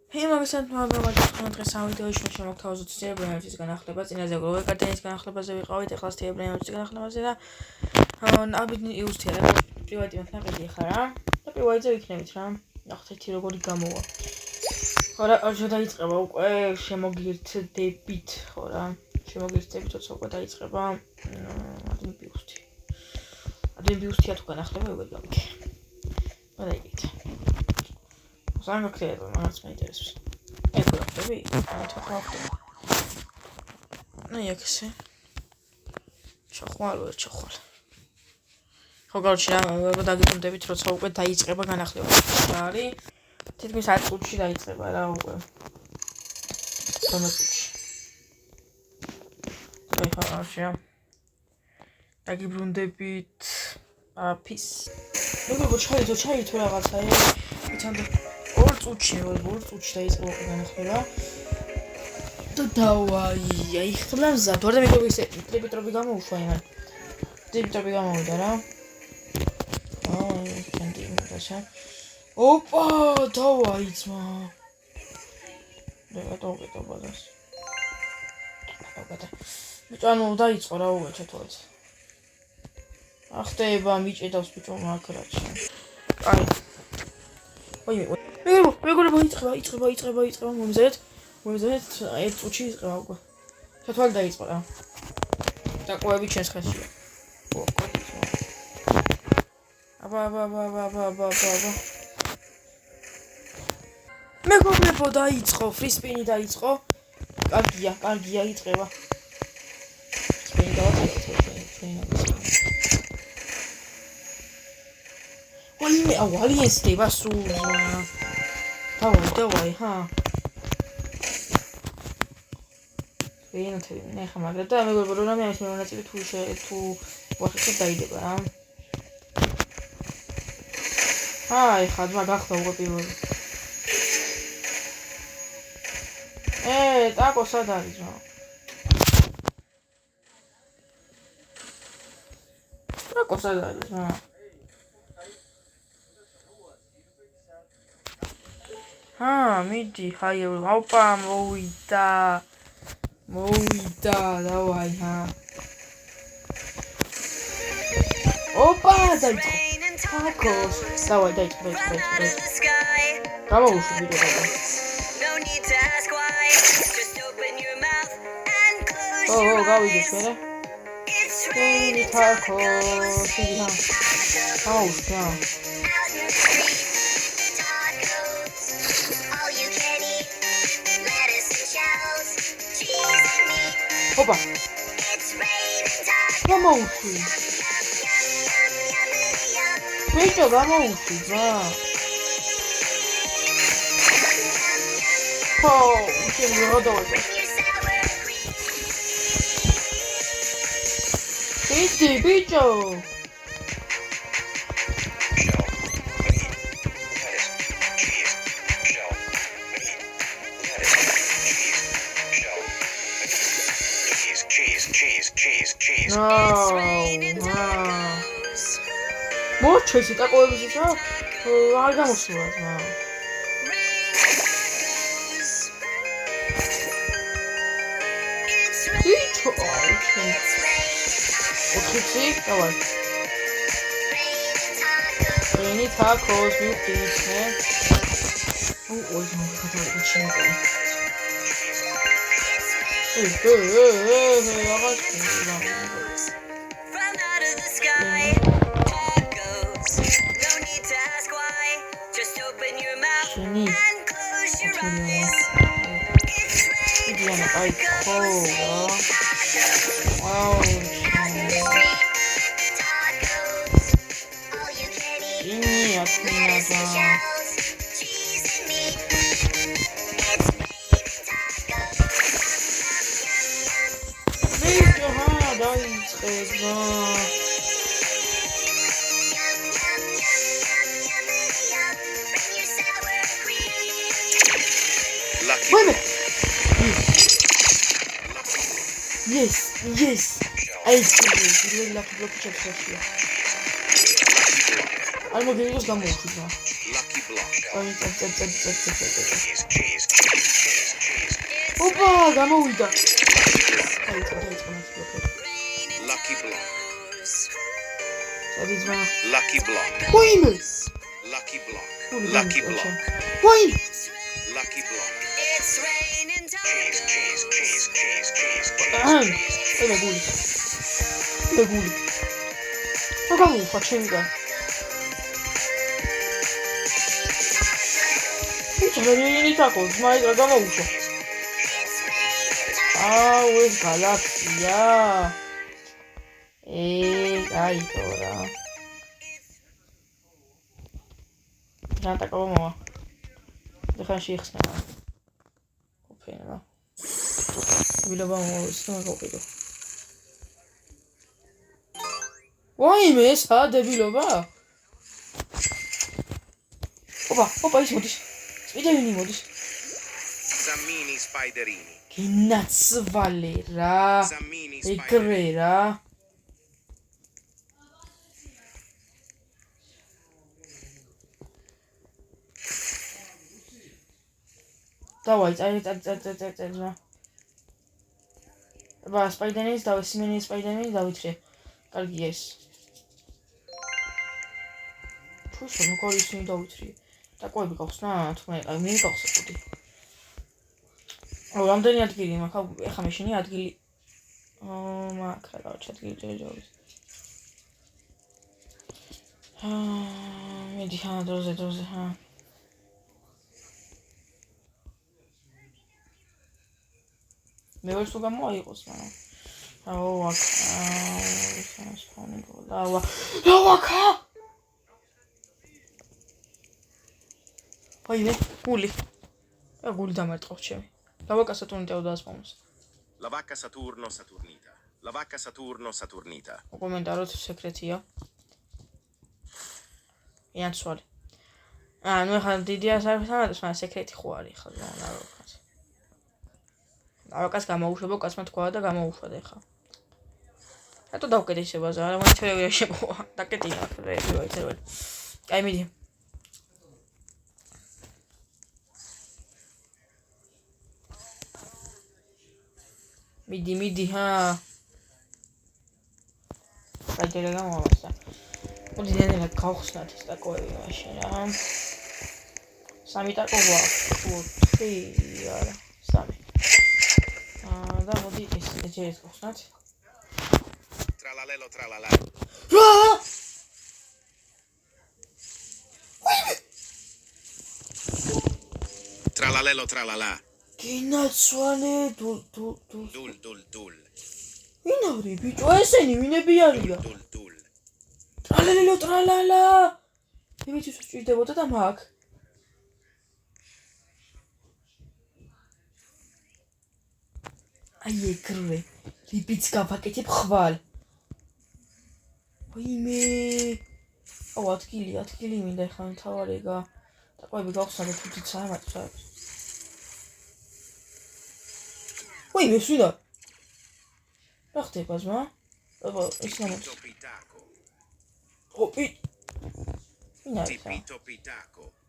Hey, მაგასთან მაგალითად დღეს ამ ვიდეოში შემოგთავაზოთ თებრენის განახლება, წინაზე გლოვეკარტენის განახლებაზე ვიყავით, ეხლა თებრენის განახლებაზე და აბით იუსტია პრივატივად ნაყიდი ხარ რა და პრივატზე ვიქნებით რა. ნახეთ როგორი გამოვა. ხო რა, არ დაიწყება უკვე შემოგირთდებით, ხო რა. შემოგირთდებით, როცა უკვე დაიწყება ადმინ ბიუსტია თუ განახლება როგორ გამიქე. მოდი. Sanga credo, ma non mi interessa. Ecco, lo vedi? Non è che sei. Chocolate, chocolate. Chocolate, რა დაგიბრუნდებით, როცა უკვე დაიწყება განახლება. რა არის? თითქმის 10 წუთში დაიწყება რა უკვე. 13 წუთში. აი ხარშია. დაგიბრუნდებით. ფის. როგორ ჩაითო რაღაცა, იცანდ ორ წუთში დაიწყება განახლება. და დავაი, აი ხლა მზად ვარ და მე ისე ტრიპიტროპი გამოუშვა იმან. ტრიპიტროპი გამოვიდა რა. კენდი იმდაშა. ოპა, დავაი ძმა. დაგატოვე ბადას. ანუ დაიწყო რა უკვე ჩათვალეთ. ახტება მიჭედავს ბიჭო მაკრაჩი. აი. მეგობრებო, იწყება, მომიზეთ, ერთ წუთში იწყება უკვე. ჩათვალე დაიწყო რა. დაკვები ჩვენს ხელშია. აბა. მეგობრებო, დაიწყო, ფრისპინი დაიწყო. კარგია, იწყება. ფრისპინი დავაწყოთ. Alien stava su. Davai, ha. Bene, ne xamagda და მეგობრებო, რა მე ამის მონაწილე თუ ვახერხებ დაიდება რა. აი, ხა გახდა უკვე პირველი. ტაკო სად არის რა? ტაკო სად არის რა? მიდი, ჰაი, ოპა, მოვიდა, დავაი, ჰა. ოპა, დაიწყო. თაკოს, დავაი, დაიწყო. გამოვუშვი ვიდეო და. გავიგე შერე. თაკოს, იჰა. აუშა. Opa! Gamouchi! Questo Gamouchi, va! Oh, che rodoso! Bicho! Cheese. Მოჩეს იტაკოების ისა არ გამოსულა რა. ბიჭო, ოთხი, დავай.ენი თაკოს მიხდისნე. ოი, მოხდა ჩინკო. Yes. I see. Lucky block chapter. I'm going to go down. ოპა, გამოვიდა. Lucky block. სადიძმა. Lucky block. ვაიმე. Lucky block. Lucky Lucky block. block. ვაიმე. Lucky block. It's raining Cheese, cheese, cheese, cheese, cheese, Aha. cheese, ე გული. ე გული. აგამოვა ჩემგან. ჩერენი თაკო, ძმაი რა გამოუშვა. აუ, ეს გალაქსია. აი თორა. რატაკო მოვა. ეხლა შეიხსნა. ოფენა. ვილობა მოსწონა გიყიდო. ვაიმე, ესა დებილობა? ოპა, ის მოდის. სპიდერინი მოდის. Zammini spiderini. გინაცვალე რა. Zammini ეგრე რა. დავაი, წაი. აბა, სპაიდერმენის დავისმენი სპაიდერმენი დავითრე. კარგი ეს. თუშა მოკორისინი დავითრე. დაკვები გახსნა, თუმე მე გახსოვდი. რამდენი ადგილი მაქვს? ეხა მეშინი ადგილი. მაქვს რა ადგილი ჯერჯერობით. მედი დროზე. მე ვერ სულ გამოიყოს, მაგრამ ლავაკა. ვაიმე, გული. გული დამარტყავს ჩემი. ლავაკა სატურნიტა დაასპამოს. La vacca Saturno Saturnita. La vacca Saturno Saturnita. კომენტაროთ სეკრეტია. იანცვალი. ნუ ეხლა დიდია საერთოდ, მაგრამ სეკრეტი ხო არის ხა ლავაკას. ლავაკას გამოუშვებო, კაცმა თქვა და გამოუშვდა ეხლა. რატო დავკეთე ისევაზე? არა მაინტერესია შემოვა. დაკეტინა ეს. კაი მიდი. მიდი ჰა. საჯერე გამოვასა. მოდი დედა გავხსნათ ეს ტაკოები მაშინ რა. 3 ტაკო გვაქვს. 4 არა 3. და მოდი ეს ჯერეს გავხსნათ. Tralalelo tralala. რა! Tralalelo tralala. გინაცვალე Dul. ვინ არის ბიჭო? ესენი ვინები არიან? Dul. ტრალალა. იმითი სჭირდებოდა და მაგ. აი ეგრე. ლიბიც გავაკეთებ ხვალ. ვაიმე. ადგილი მინდა ხა თავარეგა. დაყვები გავხსნა თუთი წამატა. ვაიმე, სვიდა. რა ხდება ზმა? აბა, ის გამოწ. ოპი.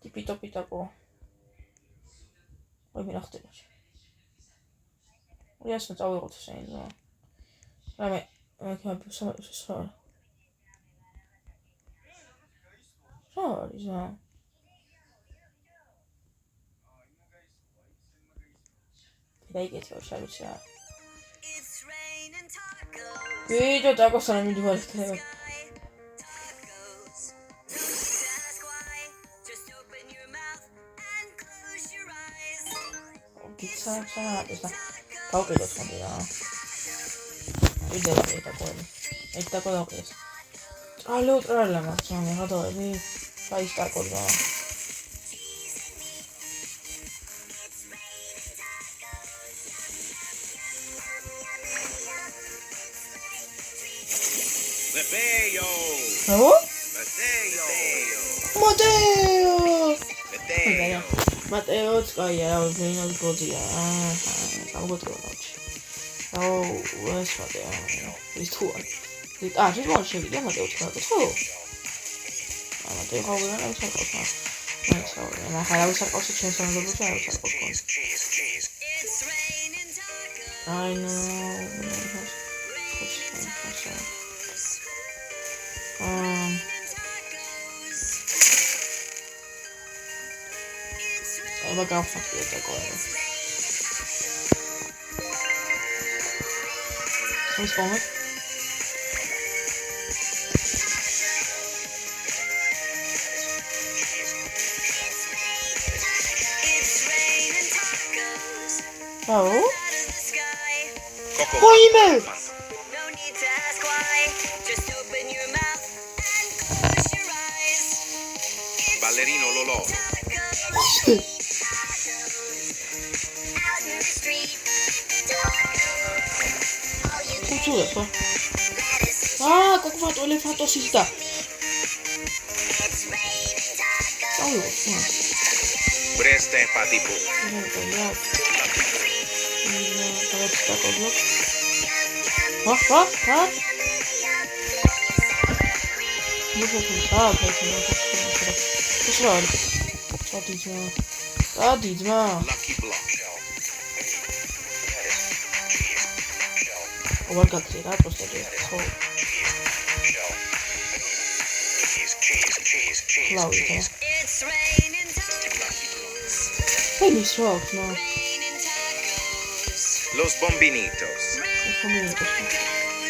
ტიპიტო. ვაიმე, რა ხდება? იასნა წავიღოთ ესენი ზმა. რამე, სამატოს რა. რა არის ზმა? დაიგეთო შარუჩა. ვიდეო დაგოსანა მიდი ვარქება. გიცა ეს და გავყიდოთ ხომ რა. ვიდეო დაგოები. ეს დაგოდეს. ტრალა მაქვს მე გადავები. საის დაგოდა. Mateo, კაია, რა ვინოს გოდია. გამოგოწევაჩი. ეს მატეო. ის თუ არის. ის მოშევიდა მატეო თქვა, ხო? მატეო ხავერა ის ხავერა. ახლა რა ვისარყავსო ჩვენს მომავალში არ ვისარყავ. I know. აბა გავხსნა და კოლა. ის მომენტ Oh? Coco. email! No need to ask why. Just open your mouth and close your eyes. Ballerino Lolò. Out in the street. All you Cum țuie, fă? Că cum fac elefantosista. it's raining tacos. Au eu, fă. Breste Patipu. Nu știu cum să fac, ce să fac? Adiți, mă. Lucky Block. O varga era просто de Claudia. It's raining tacos. Poi mi shock, no. Raining tacos. Los Bombinitos. Come Tacos.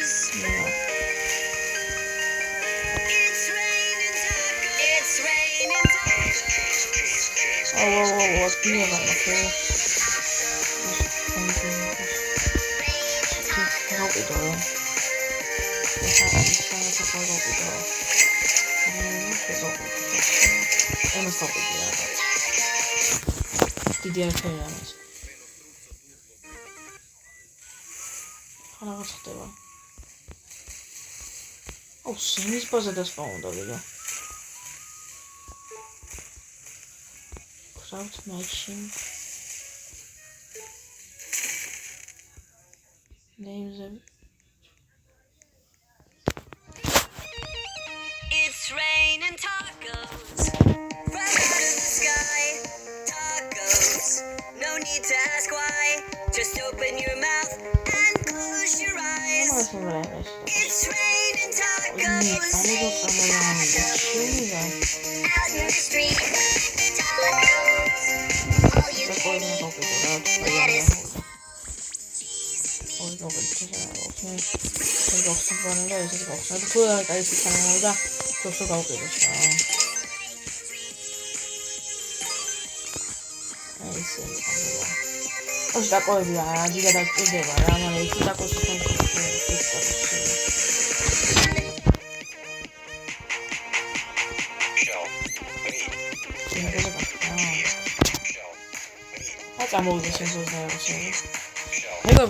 It's raining tacos. It's raining tacos. what piena, okay. დიდი არაფერი ამას. რაღაც ხდება. სიმის ბაზა დასპაუნდა ვიდა. Crowd matching. Names of It's raining tacos from out of the sky. Tacos, no need to ask why. Just open your mouth and close your eyes. It's raining tacos out in the street. Tacos, all you can eat. Lettuce,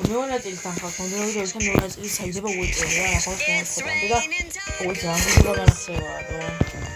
მეონაწილთან ხალხ მომდევნო მეონაწილი საიდება უეწერია ახლა ხომ ხდება და ოღონდ ძალიან გიგა განახსევა